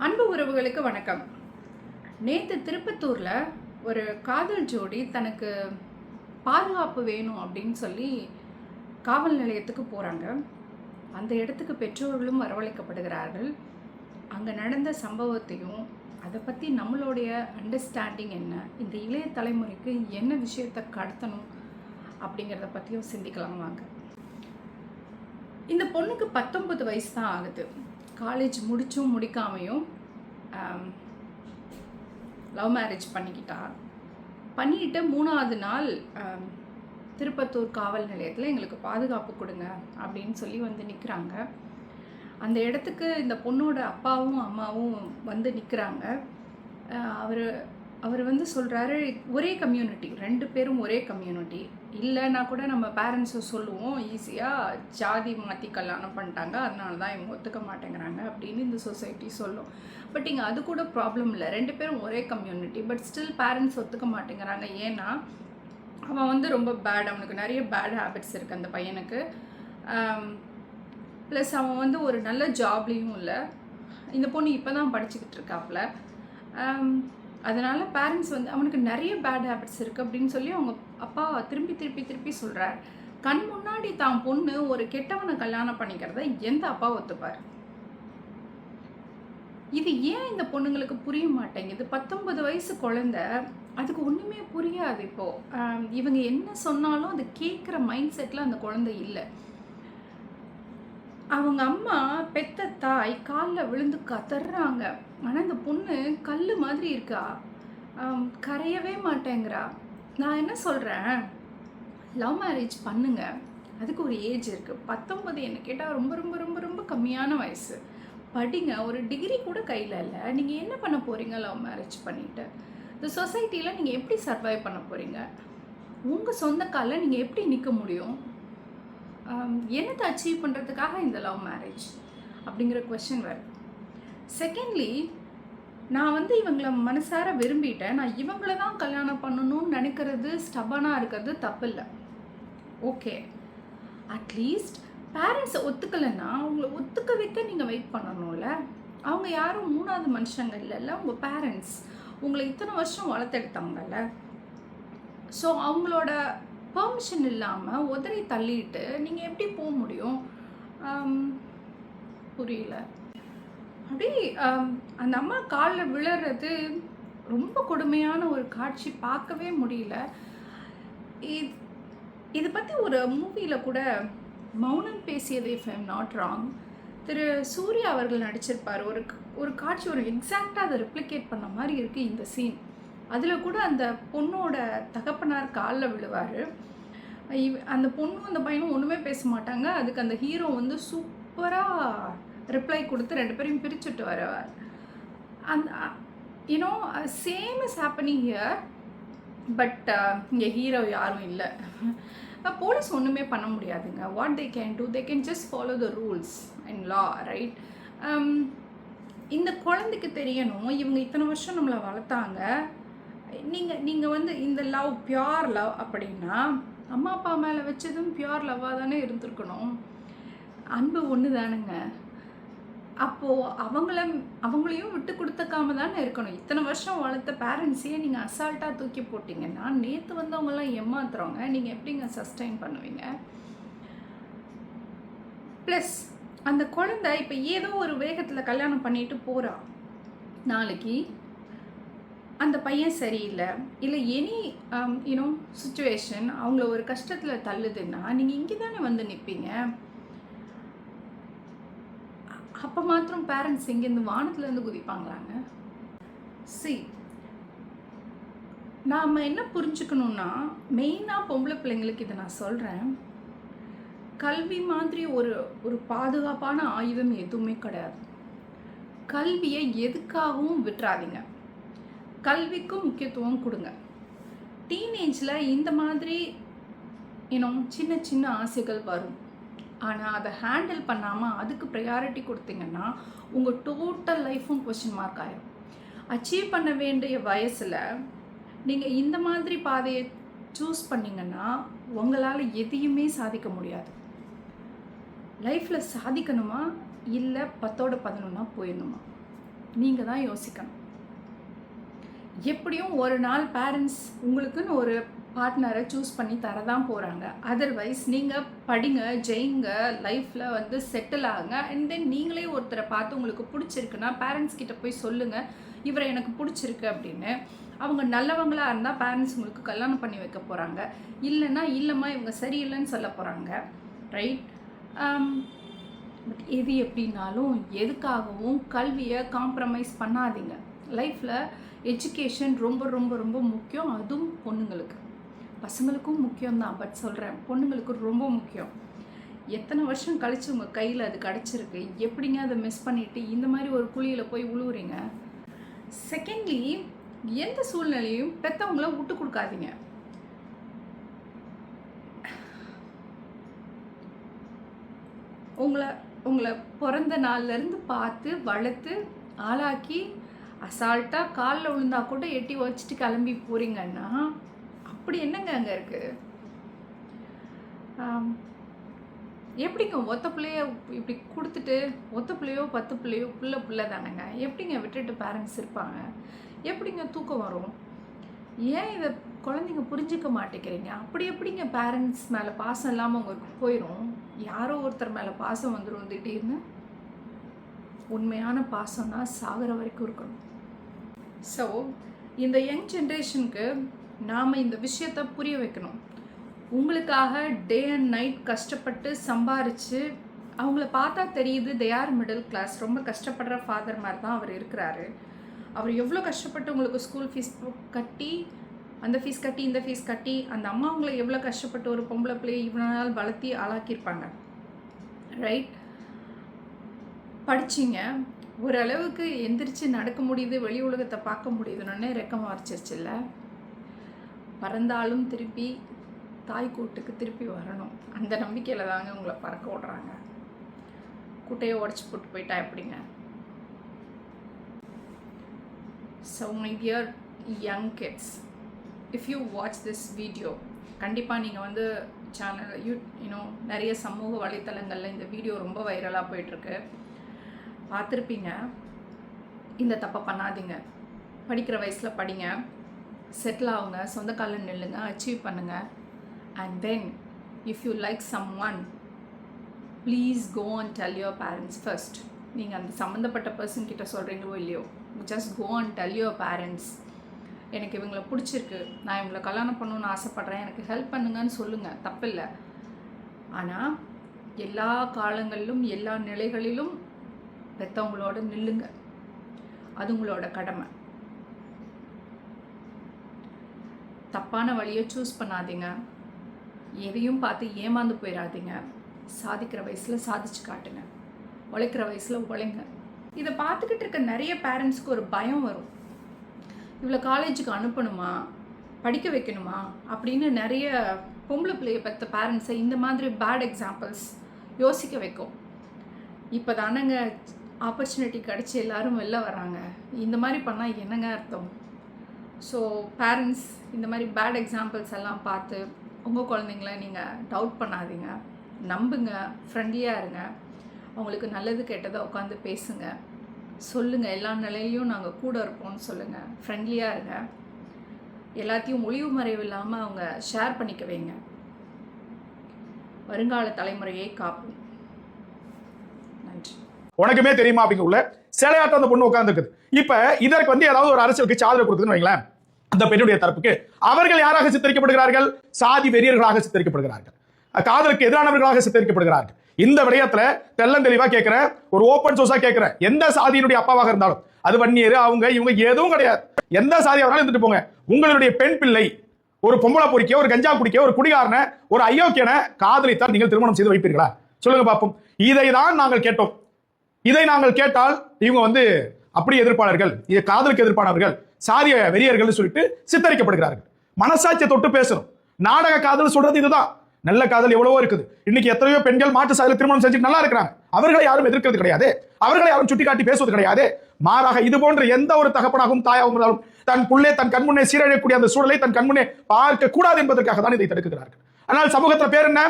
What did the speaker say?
அன்பு உறவுகளுக்கு வணக்கம். நேற்று திருப்பத்தூரில் ஒரு காதல் ஜோடி தனக்கு பாதுகாப்பு வேணும் அப்படின்னு சொல்லி காவல் நிலையத்துக்கு போகிறாங்க. அந்த இடத்துக்கு பெற்றோர்களும் வரவழைக்கப்படுகிறார்கள். அங்கே நடந்த சம்பவத்தையும் அதை பற்றி நம்மளுடைய அண்டர்ஸ்டாண்டிங் என்ன, இந்த இளைய தலைமுறைக்கு என்ன விஷயத்தை கடத்தணும் அப்படிங்கிறத பற்றியும் சிந்திக்கலாம் வாங்க. இந்த பொண்ணுக்கு 19 வயசு தான் ஆகுது. காலேஜ் முடிச்சும் முடிக்காமையும் லவ் மேரேஜ் பண்ணிக்கிட்டு 3வது நாள் திருப்பத்தூர் காவல் நிலையத்தில் எங்களுக்கு பாதுகாப்பு கொடுங்க அப்படின்னு சொல்லி வந்து நிற்கிறாங்க. அந்த இடத்துக்கு இந்த பொண்ணோட அப்பாவும் அம்மாவும் வந்து நிற்கிறாங்க. அவர் வந்து சொல்கிறாரு, ஒரே கம்யூனிட்டி, 2 பேரும் ஒரே கம்யூனிட்டி இல்லைன்னா கூட நம்ம பேரண்ட்ஸை சொல்லுவோம், ஈஸியாக ஜாதி மாற்றி கல்யாணம் பண்ணிட்டாங்க, அதனால தான் இவங்க ஒத்துக்க மாட்டேங்கிறாங்க அப்படின்னு இந்த சொசைட்டி சொல்லும். பட் இங்கே அது கூட ப்ராப்ளம் இல்லை. 2 பேரும் ஒரே கம்யூனிட்டி, பட் ஸ்டில் பேரண்ட்ஸ் ஒத்துக்க மாட்டேங்கிறாங்க. ஏன்னா அவன் வந்து ரொம்ப பேட், அவனுக்கு நிறைய பேட் ஹேபிட்ஸ் இருக்குது அந்த பையனுக்கு. ப்ளஸ் அவன் வந்து ஒரு நல்ல ஜாப்லேயும் இல்லை. இந்த பொண்ணு இப்போ தான் படிச்சுக்கிட்டு இருக்காப்புல. அதனால் பேரண்ட்ஸ் வந்து அவனுக்கு நிறைய பேட் ஹேபிட்ஸ் இருக்குது அப்படின்னு சொல்லி அவங்க அப்பா திருப்பி சொல்கிறார். கண் முன்னாடி தான் பொண்ணு ஒரு கெட்டவனை கல்யாணம் பண்ணிக்கிறத எந்த அப்பா ஒத்துப்பார்? இது ஏன் இந்த பொண்ணுங்களுக்கு புரிய மாட்டேங்குது? 19 வயசு குழந்தை, அதுக்கு ஒன்றுமே புரியாது. இப்போது இவங்க என்ன சொன்னாலும் அது கேட்குற மைண்ட் செட்டில் அந்த குழந்தை இல்லை. அவங்க அம்மா பெத்த தாய் காலில் விழுந்து கதறாங்க. ஆனால் இந்த பொண்ணு கல் மாதிரி இருக்கா, கரையவே மாட்டேங்கிறா. நான் என்ன சொல்கிறேன், லவ் மேரேஜ் பண்ணுங்க, அதுக்கு ஒரு ஏஜ் இருக்குது. 19 என்ன கேட்டால் ரொம்ப ரொம்ப ரொம்ப ரொம்ப கம்மியான வயசு. படிங்க, ஒரு டிகிரி கூட கையில் இல்லை. நீங்கள் என்ன பண்ண போகிறீங்க லவ் மேரேஜ் பண்ணிவிட்டு? இந்த சொசைட்டியில் நீங்கள் எப்படி சர்வைவ் பண்ண போகிறீங்க? உங்கள் சொந்த காலில் நீங்கள் எப்படி நிற்க முடியும்? என்னத்தை அச்சீவ் பண்ணுறதுக்காக இந்த லவ் மேரேஜ் அப்படிங்கிற கொஸ்டின் வருது. செகண்ட்லி, நான் வந்து இவங்களை மனசார விரும்பிட்டேன், நான் இவங்கள தான் கல்யாணம் பண்ணணும்னு நினைக்கிறது, ஸ்டபனாக இருக்கிறது தப்பு இல்லை. ஓகே, அட்லீஸ்ட் பேரண்ட்ஸை ஒத்துக்கலைன்னா அவங்கள ஒத்துக்க வைக்க நீங்கள் வெயிட் பண்ணணும்ல. அவங்க யாரும் 3வது மனுஷங்க இல்லைல்ல, உங்கள் பேரண்ட்ஸ் உங்களை இத்தனை வருஷம் வளர்த்தெடுத்தாங்கல்ல. ஸோ அவங்களோட பெர்மிஷன் இல்லாமல் உதறி தள்ளிட்டு நீங்கள் எப்படி போக முடியும்? புரியல. அப்படி அந்த அம்மா காலில் விழுறது ரொம்ப கொடுமையான ஒரு காட்சி, பார்க்கவே முடியல. இதை பற்றி ஒரு மூவியில் கூட, Mounam Pesiyathu if I am not wrong, Thiru Suriya அவர்கள் நடிச்சிருப்பார். ஒரு காட்சி, ஒரு எக்ஸாக்டாக அதை ரெப்ளிகேட் பண்ண மாதிரி இருக்குது இந்த சீன். அதில் கூட அந்த பொண்ணோட தகப்பனார் காலில் விழுவார். அந்த பொண்ணும் அந்த பையனும் ஒன்றுமே பேச மாட்டாங்க. அதுக்கு அந்த ஹீரோ வந்து சூப்பராக ரிப்ளை கொடுத்து 2 பேரையும் பிரிச்சுட்டு வருவார். அந்த you know same is happening here. But இங்கே ஹீரோ யாரும் இல்லை. போலீஸ் ஒன்றுமே பண்ண முடியாதுங்க. What they can do, they can just follow the rules and law, right? இந்த குழந்தைக்கு தெரியணும், இவங்க இத்தனை வருஷம் நம்மளை வளர்த்தாங்க. நீங்கள் வந்து இந்த லவ் பியோர் லவ் அப்படின்னா அம்மா அப்பா மேலே வச்சதும் பியோர் லவ்வாக தானே இருந்திருக்கணும். அன்பு ஒன்று தானுங்க. அப்போது அவங்களையும் விட்டு கொடுத்துக்காம தானே இருக்கணும். இத்தனை வருஷம் வளர்த்த பேரண்ட்ஸையே நீங்கள் அசால்ட்டாக தூக்கி போட்டிங்கன்னா நேற்று வந்தவங்களாம் ஏமாத்துறவங்க, நீங்கள் எப்படிங்க சஸ்டைன் பண்ணுவீங்க? ப்ளஸ் அந்த குழந்தை இப்போ ஏதோ ஒரு வேகத்தில் கல்யாணம் பண்ணிட்டு போகிறா. நாளைக்கு அந்த பையன் சரியில்லை, இல்லை எனி யூனோ சுச்சுவேஷன் அவங்கள ஒரு கஷ்டத்தில் தள்ளுதுன்னா நீங்கள் இங்கே தானே வந்து நிற்பீங்க. அப்போ மாத்திரம் பேரண்ட்ஸ் இங்கேருந்து வானத்துலேருந்து குதிப்பாங்களாங்க? நாம் என்ன புரிஞ்சுக்கணுன்னா, மெயினாக பொம்பளை பிள்ளைங்களுக்கு இதை நான் சொல்கிறேன், கல்வி மாதிரி ஒரு பாதுகாப்பான ஆயுதம் எதுவுமே கிடையாது. கல்வியை எதுக்காகவும் விட்டுறாதீங்க. கல்விக்கும் முக்கியத்துவம் கொடுங்க. டீனேஜில் இந்த மாதிரி சின்ன சின்ன ஆசைகள் வரும். ஆனால் அதை ஹேண்டில் பண்ணாமல் அதுக்கு ப்ரையாரிட்டி கொடுத்தீங்கன்னா உங்கள் டோட்டல் லைஃப்பும் கொஸ்டின் மார்க் ஆகிடும். அச்சீவ் பண்ண வேண்டிய வயசில் நீங்கள் இந்த மாதிரி பாதையை சூஸ் பண்ணிங்கன்னா உங்களால் எதையுமே சாதிக்க முடியாது. லைஃப்பில் சாதிக்கணுமா இல்லை 10ஓட 11 போயிடணுமா? நீங்கள் தான் யோசிக்கணும். எப்படியும் ஒரு நாள் பேரண்ட்ஸ் உங்களுக்குன்னு ஒரு பார்ட்னரை சூஸ் பண்ணி தரதான் போகிறாங்க. அதர்வைஸ் நீங்கள் படிங்க, ஜெயிங்க, லைஃப்பில் வந்து செட்டில் ஆகுங்க. அண்ட் தென் நீங்களே ஒருத்தரை பார்த்து உங்களுக்கு பிடிச்சிருக்குன்னா பேரண்ட்ஸ் கிட்ட போய் சொல்லுங்கள், இவரை எனக்கு பிடிச்சிருக்கு அப்படின்னு. அவங்க நல்லவங்களாக இருந்தால் பேரண்ட்ஸ் உங்களுக்கு கல்யாணம் பண்ணி வைக்க போகிறாங்க. இல்லைன்னா இல்லைம்மா இவங்க சரியில்லைன்னு சொல்ல போகிறாங்க. ரைட்? பட் எது எப்படின்னாலும் எதுக்காகவும் கல்வியை காம்ப்ரமைஸ் பண்ணாதீங்க. லைஃப்பில் எஜுகேஷன் ரொம்ப ரொம்ப ரொம்ப முக்கியம். அதுவும் பொண்ணுங்களுக்கு. பசங்களுக்கும் முக்கியம்தான், பட் சொல்கிறேன் பொண்ணுங்களுக்கு ரொம்ப முக்கியம். எத்தனை வருஷம் கழித்து உங்கள் கையில் அது கிடச்சிருக்கு, எப்படிங்க அதை மிஸ் பண்ணிவிட்டு இந்த மாதிரி ஒரு குழியில் போய் உழுவுறீங்க? செகண்ட்லி, எந்த சூழ்நிலையும் பெற்றவங்கள விட்டு கொடுக்காதீங்க. உங்களை பிறந்த நாள்லேருந்து பார்த்து வளர்த்து ஆளாக்கி அசால்ட்டாக காலில் விழுந்தா கூட எட்டி வச்சுட்டு கிளம்பி போகிறீங்கன்னா அப்படி என்னங்க அங்கே இருக்குது? எப்படிங்க ஒத்த பிள்ளைய இப்படி கொடுத்துட்டு, ஒத்த பிள்ளையோ 10 பிள்ளையோ பிள்ளை தானேங்க, எப்படிங்க விட்டுட்டு பேரண்ட்ஸ் இருப்பாங்க? எப்படிங்க தூக்கம் வரும்? ஏன் இதை குழந்தைங்க புரிஞ்சிக்க மாட்டேங்கிறீங்க? அப்படி எப்படிங்க பேரண்ட்ஸ் மேலே பாசம் இல்லாமல் உங்களுக்கு போயிடும்? யாரோ ஒருத்தர் மேலே பாசம் வந்துடும் திடீர்னு. உண்மையான பாசம்னா சாகிற வரைக்கும் இருக்கணும். ஸோ இந்த யங் ஜென்ரேஷனுக்கு நாம் இந்த விஷயத்தை புரிய வைக்கணும். உங்களுக்காக டே அண்ட் நைட் கஷ்டப்பட்டு சம்பாரித்து அவங்கள பார்த்தா தெரியுது தே ஆர் மிடில் கிளாஸ். ரொம்ப கஷ்டப்படுற ஃபாதர் மாதிரி தான் அவர் இருக்கிறாரு. அவர் எவ்வளோ கஷ்டப்பட்டு உங்களுக்கு ஸ்கூல் ஃபீஸ் கட்டி, அந்த ஃபீஸ் கட்டி, இந்த ஃபீஸ் கட்டி, அந்த அம்மா அவங்கள எவ்வளோ கஷ்டப்பட்டு ஒரு பொம்பளை பிள்ளையை இவ்வளோ நாள் வளர்த்தி ஆளாக்கியிருப்பாங்க. ரைட்? படிச்சிங்க, ஓரளவுக்கு எந்திரிச்சு நடக்க முடியுது, வெளி உலகத்தை பார்க்க முடியுதுன்னு ரெக்கம் வரைச்சிருச்சு. இல்லை, பறந்தாலும் திருப்பி தாய் கூட்டுக்கு திருப்பி வரணும். அந்த நம்பிக்கையில் தாங்க உங்களை பறக்க விடுறாங்க. கூட்டையை உடச்சி போட்டு போயிட்டா எப்படிங்க? So my dear young kids, if you watch this video, கண்டிப்பாக நீங்கள் வந்து சேனல் யூனோ நிறைய சமூக வலைத்தளங்களில் இந்த வீடியோ ரொம்ப வைரலாக போயிட்டுருக்கு, பார்த்துருப்பீங்க. இந்த தப்பை பண்ணாதீங்க. படிக்கிற வயசில் படிங்க, செட்டில் ஆகுங்க, சொந்த காலில் நில்லுங்க, அச்சீவ் பண்ணுங்கள். And then if you like someone, please go and tell your parents first. நீங்கள் அந்த சம்மந்தப்பட்ட பர்சன் கிட்ட சொல்கிறீங்களோ இல்லையோ, just go and tell your parents, எனக்கு இவங்களை பிடிச்சிருக்கு, நான் இவங்களை கல்யாணம் பண்ணணுன்னு ஆசைப்பட்றேன், எனக்கு ஹெல்ப் பண்ணுங்கன்னு சொல்லுங்கள், தப்பில்லை. ஆனால் எல்லா காலங்களிலும் எல்லா நிலைகளிலும் பெற்றவங்களோட நில்லுங்க. அது உங்களோட கடமை. தப்பான வழியை சூஸ் பண்ணாதீங்க. எதையும் பார்த்து ஏமாந்து போயிடாதீங்க. சாதிக்கிற வயசில் சாதிச்சு காட்டுங்க, உழைக்கிற வயசில் உழைங்க. இதை பார்த்துக்கிட்டு இருக்க நிறைய பேரண்ட்ஸ்க்கு ஒரு பயம் வரும். இவ்வளோ காலேஜுக்கு அனுப்பணுமா, படிக்க வைக்கணுமா அப்படின்னு நிறைய பொம்பளை பிள்ளையை பெற்ற பேரண்ட்ஸை இந்த மாதிரி பேட் எக்ஸாம்பிள்ஸ் யோசிக்க வைக்கும். இப்போ தானேங்க ஆப்பர்ச்சுனிட்டி கிடச்சி எல்லோரும் வெளில வராங்க, இந்த மாதிரி பண்ணால் என்னங்க அர்த்தம்? ஸோ பேரண்ட்ஸ் இந்த மாதிரி பேட் எக்ஸாம்பிள்ஸ் எல்லாம் பார்த்து உங்கள் குழந்தைங்கள நீங்கள் டவுட் பண்ணாதீங்க, நம்புங்க, ஃப்ரெண்ட்லியாக இருங்க. அவங்களுக்கு நல்லது கெட்டதை உட்காந்து பேசுங்க, சொல்லுங்கள், எல்லா நிலையிலையும் நாங்கள் கூட இருப்போம்னு சொல்லுங்கள், ஃப்ரெண்ட்லியாக இருங்க. எல்லாத்தையும் ஒளிவு மறைவு இல்லாமல் அவங்க ஷேர் பண்ணிக்க வைங்க. வருங்கால தலைமுறையை காப்போம். நன்றி. உனக்குமே தெரியுமா அப்படிங்க உள்ள சிலையாட்டம் அந்த பொண்ணு உட்கார்ந்துருக்குது. இப்ப இதற்கு வந்து ஏதாவது ஒரு அரசியலுக்கு ஆதரவு கொடுக்குதுன்னு வைங்களேன், அந்த பெண்ணுடைய தரப்புக்கு அவர்கள் யாராக சித்தரிக்கப்படுகிறார்கள்? சாதி வெறியர்களாக சித்தரிக்கப்படுகிறார்கள், காதலுக்கு எதிரானவர்களாக சித்தரிக்கப்படுகிறார்கள். இந்த விடயத்துல தெள்ளந்தெளிவா கேட்கிற, ஒரு ஓப்பன் சோர்ஸா கேட்கிற, எந்த சாதியினுடைய அப்பாவாக இருந்தாலும், அது வன்னியர் அவங்க இவங்க எதுவும் கிடையாது, எந்த சாதியாக இருந்துட்டு போங்க, உங்களுடைய பெண் பிள்ளை ஒரு பொம்பளை பொறிக்க, ஒரு கஞ்சா குடிக்க, ஒரு குடிகாரனை, ஒரு அயோக்கியன காதலித்தால் நீங்கள் திருமணம் செய்து வைப்பீர்களா? சொல்லுங்க பார்ப்போம். இதை தான் நாங்கள் கேட்டோம். இதை நாங்கள் கேட்டால் இவங்க வந்து அப்படி எதிர்ப்பாளர்கள், இது காதலுக்கு எதிர்ப்பானவர்கள், சாதிய வெறியர்கள் சொல்லிட்டு சித்தரிக்கப்படுகிறார்கள். மனசாட்சியை தொட்டு பேசணும். நாடக காதல் சொல்றது இதுதான். நல்ல காதல் எவ்வளவோ இருக்குது. இன்னைக்கு எத்தனையோ பெண்கள் மாற்று சாதியில் திருமணம் செஞ்சுட்டு நல்லா இருக்கிறாங்க. அவர்களை யாரும் எதிர்க்கிறது கிடையாது, அவர்களை யாரும் சுட்டிக்காட்டி பேசுவது கிடையாது. மாறாக இது போன்ற எந்த ஒரு தகப்பனாகவும் தாயாகவும் இருந்தாலும் தன் புள்ளே தன் கண்முன்னே சீரழியக்கூடிய அந்த சூழலை தன் கண்முன்னே பார்க்க கூடாது என்பதற்காக தான் இதை தடுக்கிறார்கள். ஆனால் சமூகத்துல பேர் என்ன?